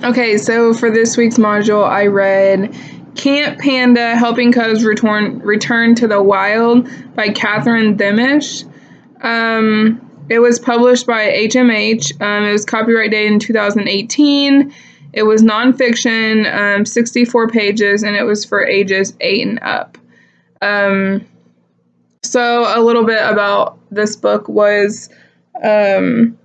Okay, so for this week's module, I read Camp Panda, Helping Cubs Return to the Wild by Catherine Themisch. It was published by HMH. It was copyright dated in 2018. It was nonfiction, 64 pages, and it was for ages 8 and up. So a little bit about this book was pandas.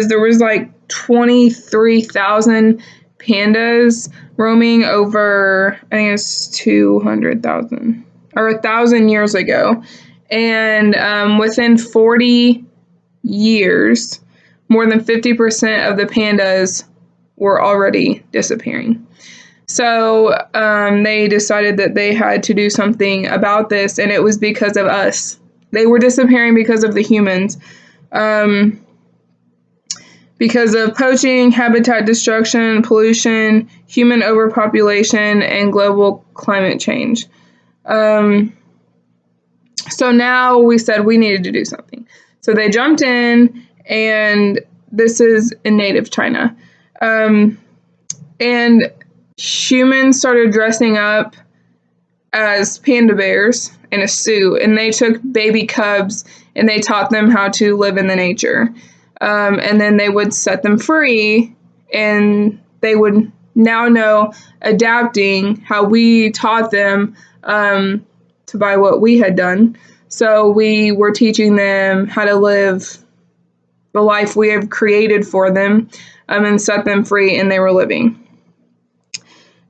There was like 23,000 pandas roaming over, I think it's 200,000 or 1,000 years ago. And within 40 years, more than 50% of the pandas were already disappearing. So they decided that they had to do something about this, and it was because of us. They were disappearing because of the humans. Because of poaching, habitat destruction, pollution, human overpopulation, and global climate change. So now we said we needed to do something. So they jumped in, and this is in native China. And humans started dressing up as panda bears in a suit, and they took baby cubs and they taught them how to live in the nature. And then they would set them free, and they would now know adapting how we taught them to by what we had done. So we were teaching them how to live the life we have created for them, and set them free, and they were living.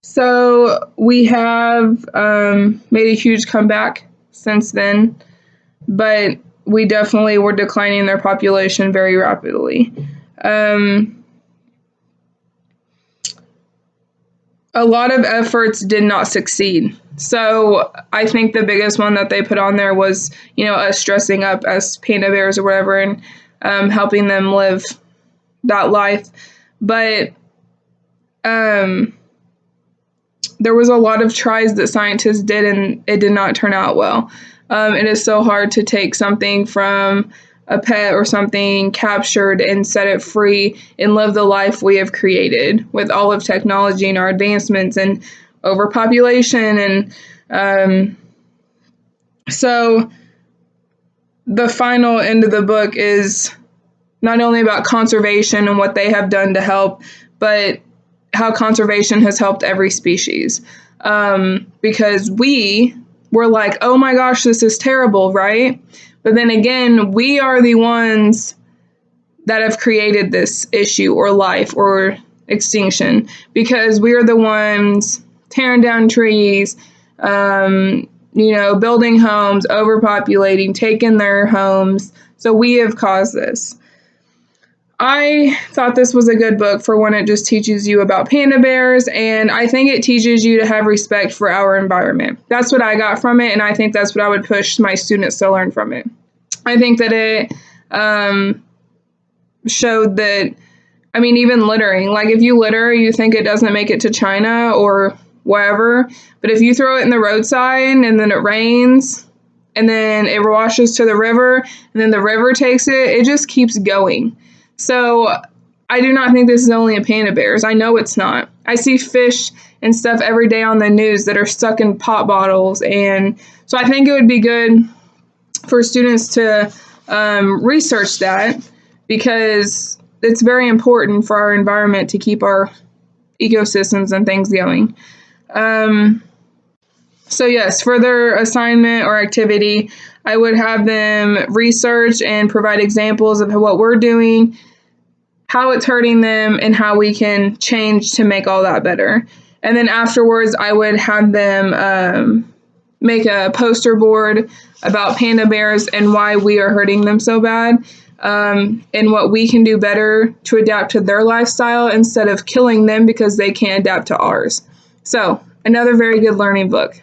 So we have made a huge comeback since then, but we definitely were declining their population very rapidly. A lot of efforts did not succeed. So I think the biggest one that they put on there was, us dressing up as panda bears or whatever, and helping them live that life. But there was a lot of tries that scientists did, and it did not turn out well. It is so hard to take something from a pet or something captured and set it free and live the life we have created with all of technology and our advancements and overpopulation. And so the final end of the book is not only about conservation and what they have done to help, but how conservation has helped every species. Because we're like, oh my gosh, this is terrible, right? But then again, we are the ones that have created this issue or life or extinction, because we are the ones tearing down trees, building homes, overpopulating, taking their homes. So we have caused this. I thought this was a good book for when it just teaches you about panda bears, and I think it teaches you to have respect for our environment. That's what I got from it, and I think that's what I would push my students to learn from it. I think that it showed that, even littering, like if you litter, you think it doesn't make it to China or wherever, but if you throw it in the roadside and then it rains and then it washes to the river and then the river takes it, it just keeps going. So I do not think this is only a panda bears. I know it's not. I see fish and stuff every day on the news that are stuck in pop bottles. And so I think it would be good for students to research that, because it's very important for our environment to keep our ecosystems and things going. So yes, for their assignment or activity, I would have them research and provide examples of what we're doing, how it's hurting them, and how we can change to make all that better. And then afterwards, I would have them make a poster board about panda bears and why we are hurting them so bad, and what we can do better to adapt to their lifestyle instead of killing them because they can't adapt to ours. So, another very good learning book.